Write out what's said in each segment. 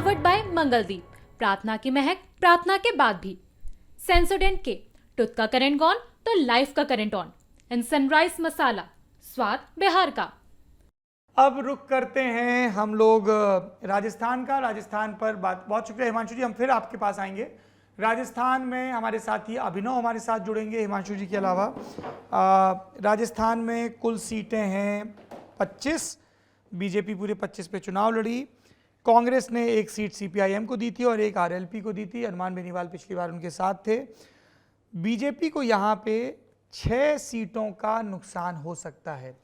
Powered by Mangaldeep, प्रार्थना की महक प्रार्थना के बाद भी। सेंसोडेंट के टूथ का करंट गॉन तो लाइफ का करंट ऑन। इन सनराइज मसाला, स्वाद बिहार का। अब रुक करते हैं हम लोग राजस्थान का। राजस्थान पर बात, बहुत शुक्रिया हिमांशु जी, हम फिर आपके पास आएंगे। राजस्थान में हमारे साथी अभिनव हमारे साथ जुड़ेंगे हिमांशु जी के अलावा। राजस्थान में कुल सीटें हैं 25। बीजेपी पूरे 25 पे चुनाव लड़ी। कांग्रेस ने एक सीट सीपीआईएम को दी थी और एक आरएलपी को दी थी। हनुमान बेनीवाल पिछली बार उनके साथ थे। बीजेपी को यहाँ पे 6 सीटों का नुकसान हो सकता है।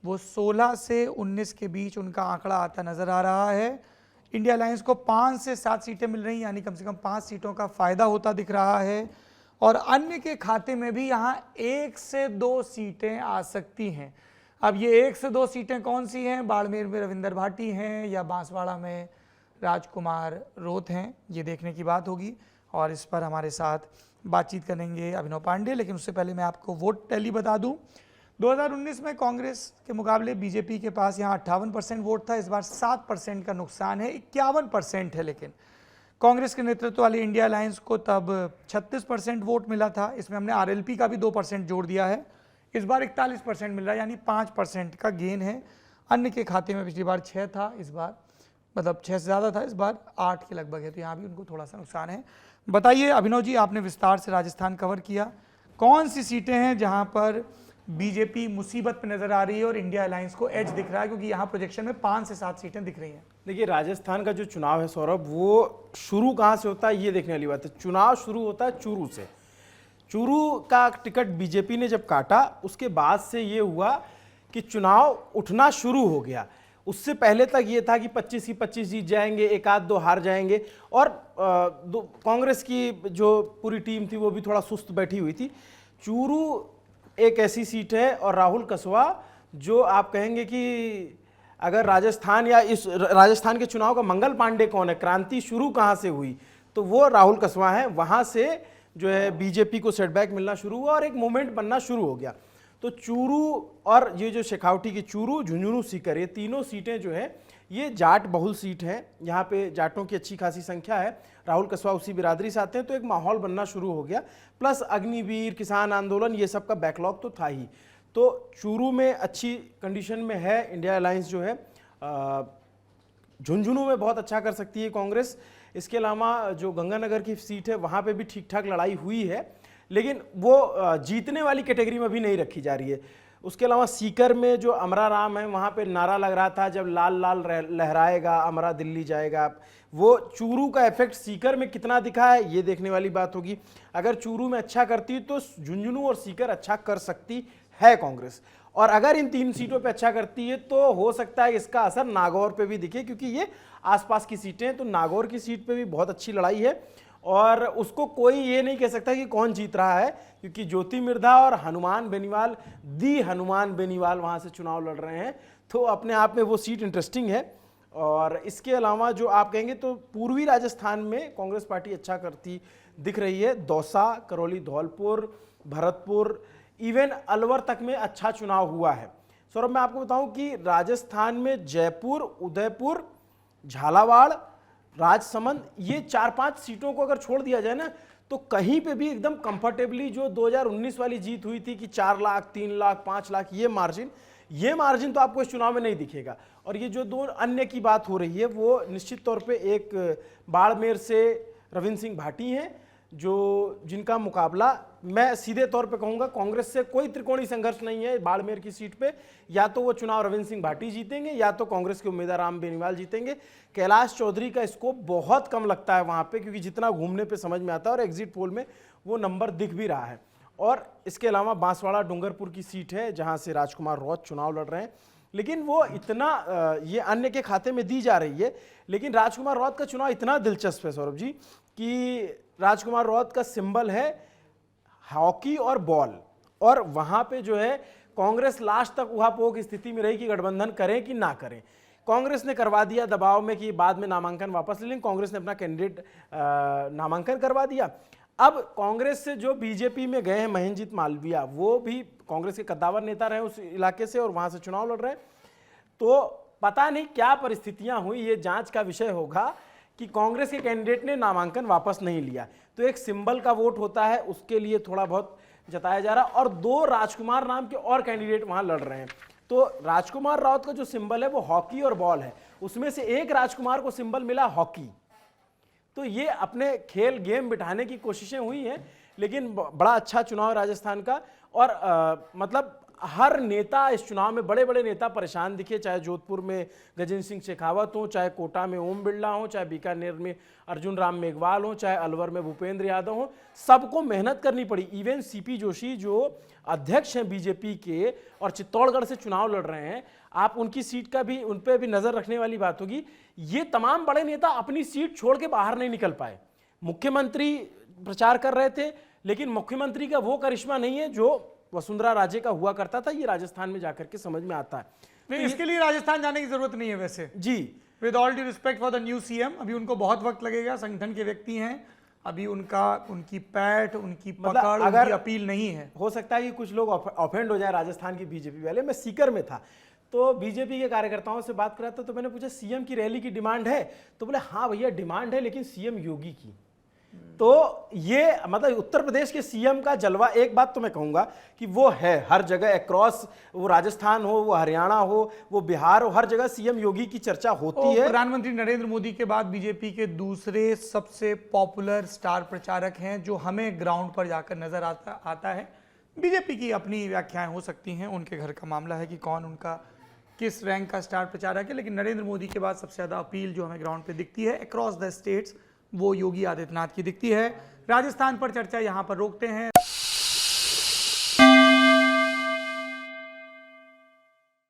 वो 16 से 19 के बीच उनका आंकड़ा आता नजर आ रहा है। इंडिया अलायंस को 5 से 7 सीटें मिल रही, यानी कम से कम 5 सीटों का फायदा होता दिख रहा है। और अन्य के खाते में भी यहाँ 1 से 2 सीटें आ सकती हैं। अब ये 1 से 2 सीटें कौन सी हैं? बाड़मेर में रविंदर भाटी हैं या बांसवाड़ा में राजकुमार रोत हैं, ये देखने की बात होगी। और इस पर हमारे साथ बातचीत करेंगे अभिनव पांडे। लेकिन उससे पहले मैं आपको वोट टैली बता दूं। 2019 में कांग्रेस के मुकाबले बीजेपी के पास यहाँ 58% वोट था। इस बार 7% का नुकसान है, 51% है। लेकिन कांग्रेस के नेतृत्व वाली इंडिया अलायंस को तब 36% वोट मिला था। इसमें हमने आरएलपी का भी 2% जोड़ दिया है। इस बार 41% मिल रहा है, यानी 5% का गेन है। अन्य के खाते में पिछली बार 6 था, इस बार मतलब 6 से ज़्यादा था, इस बार 8 के लगभग है। तो यहाँ भी उनको थोड़ा सा नुकसान है। बताइए अभिनव जी, आपने विस्तार से राजस्थान कवर किया, कौन सी सीटें हैं जहाँ पर बीजेपी मुसीबत में नजर आ रही है और इंडिया अलायंस को एज दिख रहा है? क्योंकि यहाँ प्रोजेक्शन में 5 से 7 सीटें दिख रही हैं। देखिए, राजस्थान का जो चुनाव है सौरभ, वो शुरू कहाँ से होता है ये देखने वाली बात है। चुनाव शुरू होता है चूरू से। चूरू का टिकट बीजेपी ने जब काटा, उसके बाद से ये हुआ कि चुनाव उठना शुरू हो गया। उससे पहले तक ये था कि 25 ही 25 जीत जाएंगे, एक आध दो हार जाएंगे। और कांग्रेस की जो पूरी टीम थी वो भी थोड़ा सुस्त बैठी हुई थी। चूरू एक ऐसी सीट है, और राहुल कसवा, जो आप कहेंगे कि अगर राजस्थान या इस राजस्थान के चुनाव का मंगल पांडे कौन है, क्रांति शुरू कहाँ से हुई, तो वो राहुल कसवा है। वहाँ से जो है बीजेपी को सेटबैक मिलना शुरू हुआ और एक मूवमेंट बनना शुरू हो गया। तो चूरू और ये जो शेखावटी की चूरू, झुंझुनू, सीकर, ये तीनों सीटें जो है ये जाट बहुल सीट हैं। यहाँ पे जाटों की अच्छी खासी संख्या है। राहुल कसवा उसी बिरादरी से आते हैं, तो एक माहौल बनना शुरू हो गया। प्लस अग्निवीर, किसान आंदोलन, ये सब का बैकलॉग तो था ही। तो चूरू में अच्छी कंडीशन में है इंडिया अलायंस जो है। झुंझुनू में बहुत अच्छा कर सकती है कांग्रेस। इसके अलावा जो गंगानगर की सीट है वहाँ पे भी ठीक ठाक लड़ाई हुई है, लेकिन वो जीतने वाली कैटेगरी में भी नहीं रखी जा रही है। उसके अलावा सीकर में जो अमरा राम है, वहाँ पे नारा लग रहा था जब लाल लाल लहराएगा अमरा दिल्ली जाएगा। वो चूरू का इफेक्ट सीकर में कितना दिखा है ये देखने वाली बात होगी। अगर चूरू में अच्छा करती तो झुंझुनू और सीकर अच्छा कर सकती है कांग्रेस। और अगर इन 3 सीटों पे अच्छा करती है तो हो सकता है इसका असर नागौर पे भी दिखे, क्योंकि ये आसपास की सीटें हैं। तो नागौर की सीट पे भी बहुत अच्छी लड़ाई है, और उसको कोई ये नहीं कह सकता कि कौन जीत रहा है, क्योंकि ज्योति मिर्धा और हनुमान बेनीवाल, हनुमान बेनीवाल वहाँ से चुनाव लड़ रहे हैं। तो अपने आप में वो सीट इंटरेस्टिंग है। और इसके अलावा जो आप कहेंगे तो पूर्वी राजस्थान में कांग्रेस पार्टी अच्छा करती दिख रही है। दौसा, करौली, धौलपुर, भरतपुर, इवन अलवर तक में अच्छा चुनाव हुआ है। सौरभ, मैं आपको बताऊं कि राजस्थान में जयपुर, उदयपुर, झालावाड़, राजसमंद, ये 4-5 सीटों को अगर छोड़ दिया जाए ना, तो कहीं पे भी एकदम कंफर्टेबली जो 2019 वाली जीत हुई थी कि 4 लाख, 3 लाख, 5 लाख, ये मार्जिन तो आपको इस चुनाव में नहीं दिखेगा। और ये जो 2 अन्य की बात हो रही है, वो निश्चित तौर पे एक बाड़मेर से रविंद्र सिंह भाटी हैं, जिनका मुकाबला मैं सीधे तौर पे कहूंगा कांग्रेस से कोई त्रिकोणीय संघर्ष नहीं है बाड़मेर की सीट पे। या तो वो चुनाव रविंद्र सिंह भाटी जीतेंगे, या तो कांग्रेस के उम्मीदवार राम बेनीवाल जीतेंगे। कैलाश चौधरी का स्कोप बहुत कम लगता है वहां पे, क्योंकि जितना घूमने पे समझ में आता है, और एग्जिट पोल में वो नंबर दिख भी रहा है। और इसके अलावा बांसवाड़ा डूंगरपुर की सीट है, जहां से राजकुमार रौत चुनाव लड़ रहे हैं, लेकिन वो इतना ये अन्य के खाते में दी जा रही है। लेकिन राजकुमार रौत का चुनाव इतना दिलचस्प है सौरभ जी, कि राजकुमार रौत का सिंबल है हॉकी और बॉल। और वहां पे जो है कांग्रेस लास्ट तक उहापोह की स्थिति में रही कि गठबंधन करें कि ना करें। कांग्रेस ने करवा दिया दबाव में कि बाद में नामांकन वापस ले लें। कांग्रेस ने अपना कैंडिडेट नामांकन करवा दिया। अब कांग्रेस से जो बीजेपी में गए हैं महेंद्रजीत मालवीय, वो भी कांग्रेस के कद्दावर नेता रहे उस इलाके से और वहां से चुनाव लड़ रहे हैं। तो पता नहीं क्या परिस्थितियां हुई, ये जांच का विषय होगा कि कांग्रेस के कैंडिडेट ने नामांकन वापस नहीं लिया, तो एक सिंबल का वोट होता है, उसके लिए थोड़ा बहुत जताया जा रहा। और 2 राजकुमार नाम के और कैंडिडेट वहां लड़ रहे हैं। तो राजकुमार राउत का जो सिंबल है वो हॉकी और बॉल है, उसमें से एक राजकुमार को सिंबल मिला हॉकी। तो ये अपने खेल गेम बिठाने की कोशिशें हुई हैं, लेकिन बड़ा अच्छा चुनाव राजस्थान का। और मतलब हर नेता इस चुनाव में, बड़े बड़े नेता परेशान दिखे, चाहे जोधपुर में गजेंद्र सिंह शेखावत हो, चाहे कोटा में ओम बिरला हो, चाहे बीकानेर में अर्जुन राम मेघवाल हो, चाहे अलवर में भूपेंद्र यादव हो, सबको मेहनत करनी पड़ी। इवन सीपी जोशी जो अध्यक्ष हैं बीजेपी के और चित्तौड़गढ़ से चुनाव लड़ रहे हैं, आप उनकी सीट का भी, उन पर भी नजर रखने वाली बात होगी। ये तमाम बड़े नेता अपनी सीट छोड़ के बाहर नहीं निकल पाए। मुख्यमंत्री प्रचार कर रहे थे, लेकिन मुख्यमंत्री का वो करिश्मा नहीं है जो वसुंधरा राजे का हुआ करता था। ये राजस्थान में जाकर के समझ में आता है। नहीं, इसके लिए राजस्थान जाने की जरूरत नहीं है वैसे जी। With all due respect for the new CM, अभी उनको बहुत वक्त लगेगा, संगठन के व्यक्ति हैं, अभी उनकी पैठ, उनकी पकड़, उनकी अपील नहीं है। हो सकता है कि कुछ लोग ऑफेंड हो जाए राजस्थान की बीजेपी वाले। मैं सीकर में था तो बीजेपी के कार्यकर्ताओं से बात कर रहा था, तो मैंने पूछा सीएम की रैली की डिमांड है? तो बोले हाँ भैया डिमांड है, लेकिन सीएम योगी की। तो ये मतलब उत्तर प्रदेश के सीएम का जलवा, एक बात तो मैं कहूंगा कि वो है हर जगह अक्रॉस, वो राजस्थान हो, वो हरियाणा हो, वो बिहार हो, हर जगह सीएम योगी की चर्चा होती है। प्रधानमंत्री नरेंद्र मोदी के बाद बीजेपी के दूसरे सबसे पॉपुलर स्टार प्रचारक हैं, जो हमें ग्राउंड पर जाकर नजर आता है। बीजेपी की अपनी व्याख्याएं हो सकती हैं, उनके घर का मामला है कि कौन उनका किस रैंक का स्टार प्रचारक है, लेकिन नरेंद्र मोदी के बाद सबसे ज्यादा अपील जो हमें ग्राउंड पे दिखती है अक्रॉस द स्टेट्स, वो योगी आदित्यनाथ की दिखती है। राजस्थान पर चर्चा यहाँ पर रोकते हैं।